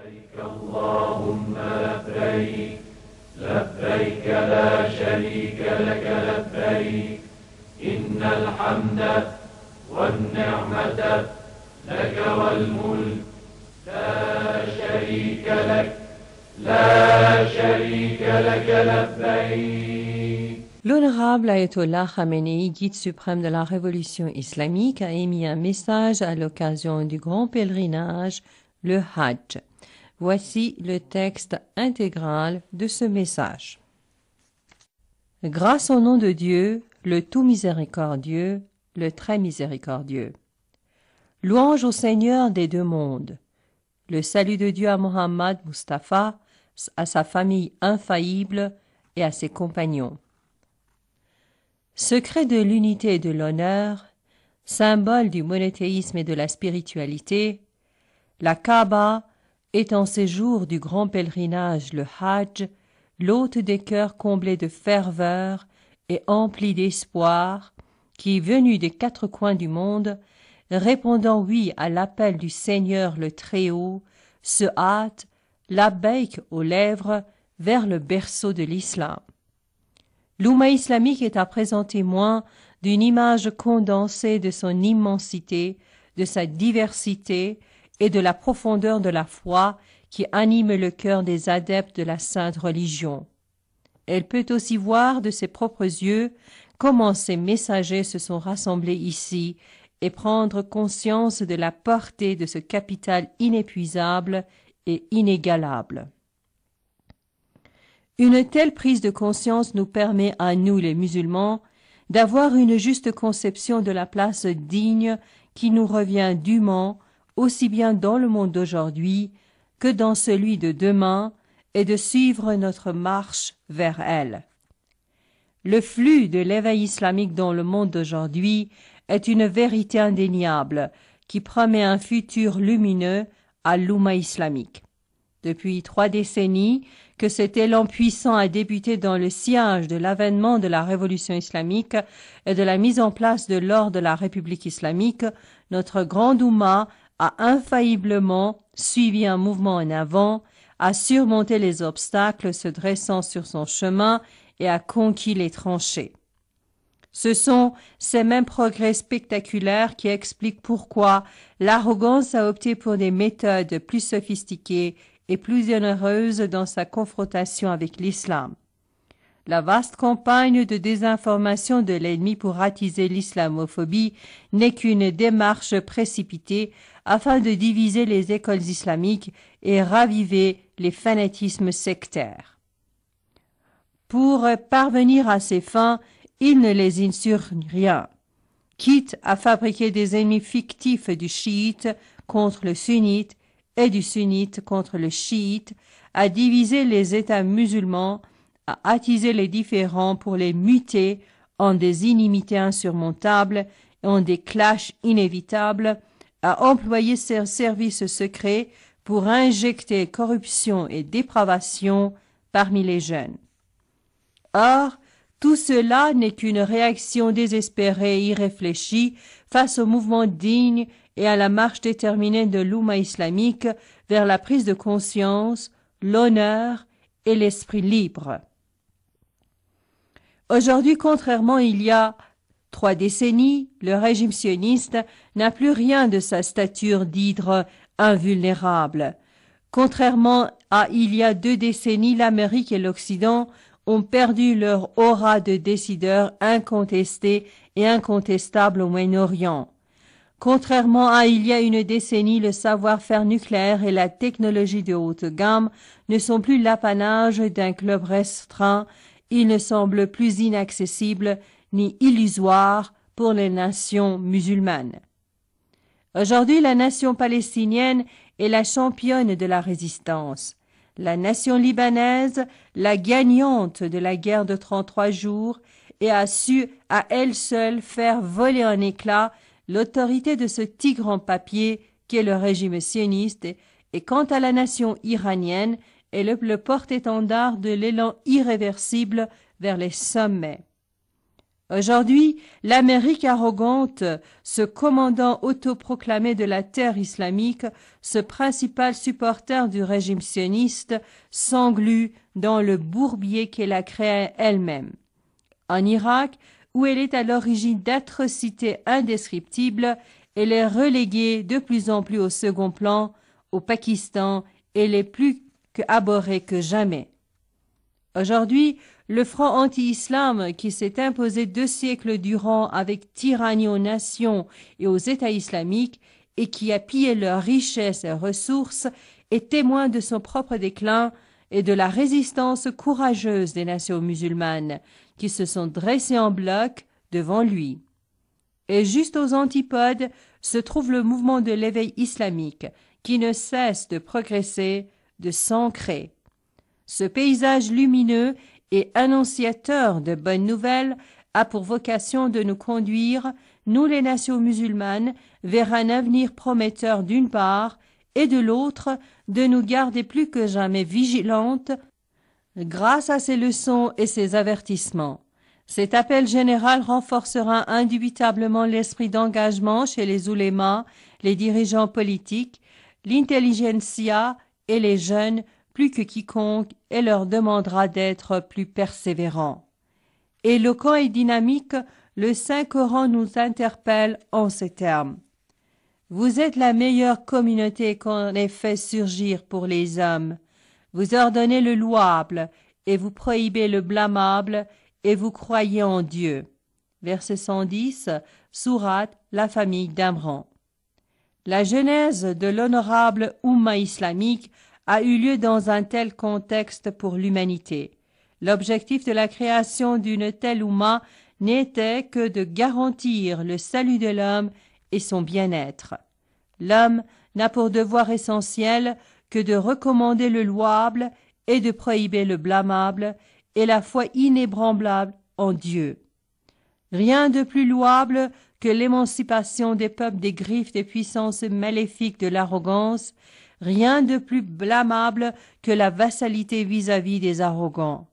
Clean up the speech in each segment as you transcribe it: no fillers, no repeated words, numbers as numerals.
اللهم لبيك لبيك لا شريك لك لبيك إن الحمد والنعمة لك والملك لا شريك لك لا شريك لك لبيك. L'honorable Ayatollah Khamenei, guide suprême de la révolution islamique, a émis un message à l'occasion du grand pèlerinage, le Hajj. Voici le texte intégral de ce message. Grâce au nom de Dieu, le tout miséricordieux, le très miséricordieux. Louange au Seigneur des deux mondes. Le salut de Dieu à Mohammed Mustafa, à sa famille infaillible et à ses compagnons. Secret de l'unité et de l'honneur, symbole du monothéisme et de la spiritualité, la Kaaba est en séjour du grand pèlerinage, le Hajj, l'hôte des cœurs comblés de ferveur et emplis d'espoir, qui, venu des quatre coins du monde, répondant oui à l'appel du Seigneur le Très-Haut, se hâte, labbaïk aux lèvres, vers le berceau de l'islam. L'Oumma islamique est à présent témoin d'une image condensée de son immensité, de sa diversité et de la profondeur de la foi qui anime le cœur des adeptes de la sainte religion. Elle peut aussi voir de ses propres yeux comment ces messagers se sont rassemblés ici et prendre conscience de la portée de ce capital inépuisable et inégalable. Une telle prise de conscience nous permet à nous les musulmans d'avoir une juste conception de la place digne qui nous revient dûment aussi bien dans le monde d'aujourd'hui que dans celui de demain et de suivre notre marche vers elle. Le flux de l'éveil islamique dans le monde d'aujourd'hui est une vérité indéniable qui promet un futur lumineux à l'Oumma islamique. Depuis 3 décennies que cet élan puissant a débuté dans le sillage de l'avènement de la révolution islamique et de la mise en place de l'ordre de la République islamique, notre grande Oumma a infailliblement suivi un mouvement en avant, a surmonté les obstacles se dressant sur son chemin et a conquis les tranchées. Ce sont ces mêmes progrès spectaculaires qui expliquent pourquoi l'arrogance a opté pour des méthodes plus sophistiquées et plus onéreuses dans sa confrontation avec l'islam. La vaste campagne de désinformation de l'ennemi pour attiser l'islamophobie n'est qu'une démarche précipitée afin de diviser les écoles islamiques et raviver les fanatismes sectaires. Pour parvenir à ces fins, il ne lésine sur rien, quitte à fabriquer des ennemis fictifs du chiite contre le sunnite et du sunnite contre le chiite, à diviser les États musulmans, à attiser les différends pour les muter en des inimités insurmontables et en des clashs inévitables, à employer ses services secrets pour injecter corruption et dépravation parmi les jeunes. Or, tout cela n'est qu'une réaction désespérée et irréfléchie face au mouvement digne et à la marche déterminée de l'Oumma islamique vers la prise de conscience, l'honneur et l'esprit libre. Aujourd'hui, contrairement il y a 3 décennies, le régime sioniste n'a plus rien de sa stature d'hydre invulnérable. Contrairement à il y a 2 décennies, l'Amérique et l'Occident ont perdu leur aura de décideurs incontestés et incontestables au Moyen-Orient. Contrairement à il y a 1 décennie, le savoir-faire nucléaire et la technologie de haute gamme ne sont plus l'apanage d'un club restreint, ils ne semblent plus inaccessibles ni illusoires pour les nations musulmanes. Aujourd'hui, la nation palestinienne est la championne de la résistance. La nation libanaise, la gagnante de la guerre de 33 jours, et a su à elle seule faire voler en éclats l'autorité de ce tigre en papier qu'est le régime sioniste, et quant à la nation iranienne, est le porte-étendard de l'élan irréversible vers les sommets. Aujourd'hui, l'Amérique arrogante, ce commandant autoproclamé de la terre islamique, ce principal supporter du régime sioniste, s'englue dans le bourbier qu'elle a créé elle-même. En Irak, où elle est à l'origine d'atrocités indescriptibles, elle est reléguée de plus en plus au second plan. Au Pakistan, elle est plus abhorrée que jamais. Aujourd'hui, le front anti-islam qui s'est imposé 2 siècles durant avec tyrannie aux nations et aux États islamiques et qui a pillé leurs richesses et ressources est témoin de son propre déclin et de la résistance courageuse des nations musulmanes qui se sont dressées en bloc devant lui. Et juste aux antipodes se trouve le mouvement de l'éveil islamique qui ne cesse de progresser, de s'ancrer. Ce paysage lumineux et annonciateur de bonnes nouvelles a pour vocation de nous conduire, nous les nations musulmanes, vers un avenir prometteur d'une part, et de l'autre, de nous garder plus que jamais vigilantes grâce à ces leçons et ces avertissements. Cet appel général renforcera indubitablement l'esprit d'engagement chez les oulémas, les dirigeants politiques, l'intelligentsia et les jeunes plus que quiconque et leur demandera d'être plus persévérants. Éloquent et dynamique, le Saint-Coran nous interpelle en ces termes. Vous êtes la meilleure communauté qu'on ait fait surgir pour les hommes. Vous ordonnez le louable et vous prohibez le blâmable et vous croyez en Dieu. Verset 110, sourate La famille d'Imran. La genèse de l'honorable Oumma islamique a eu lieu dans un tel contexte pour l'humanité. L'objectif de la création d'une telle Oumma n'était que de garantir le salut de l'homme et son bien-être. L'homme n'a pour devoir essentiel que de recommander le louable et de prohiber le blâmable et la foi inébranlable en Dieu. Rien de plus louable que l'émancipation des peuples des griffes des puissances maléfiques de l'arrogance, rien de plus blâmable que la vassalité vis-à-vis des arrogants.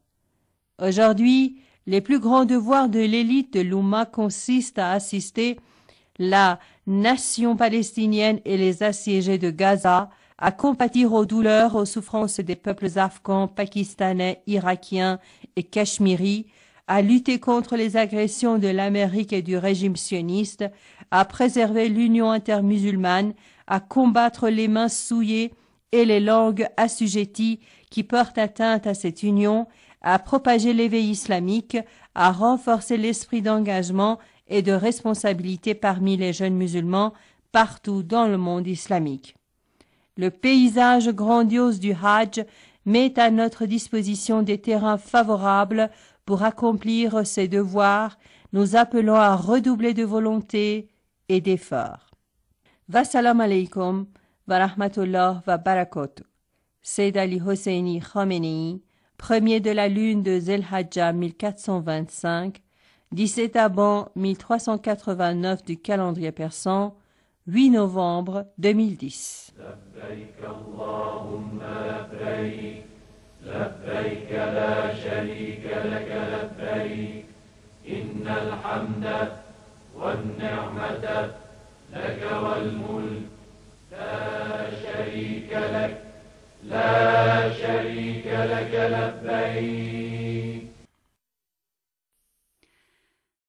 Aujourd'hui, les plus grands devoirs de l'élite de l'Oumma consistent à assister la nation palestinienne et les assiégés de Gaza, à compatir aux douleurs, aux souffrances des peuples afghans, pakistanais, irakiens et cachemiris, à lutter contre les agressions de l'Amérique et du régime sioniste, à préserver l'union intermusulmane, à combattre les mains souillées et les langues assujetties qui portent atteinte à cette union, à propager l'éveil islamique, à renforcer l'esprit d'engagement et de responsabilité parmi les jeunes musulmans partout dans le monde islamique. Le paysage grandiose du Hajj met à notre disposition des terrains favorables pour accomplir ces devoirs, nous appelons à redoubler de volonté et d'efforts. Wassalam alaikum wa rahmatullah wa barakatuh. Sayyid Ali Hosseini Khamenei, 1er de la lune de Zul-Hajjah 1425, 17 Aban 1389 du calendrier persan, 8 novembre 2010. لبيك اللهم لبيك لبيك لا شريك لك لبيك إن الحمد والنعمة لك والملك لا شريك لك لبيك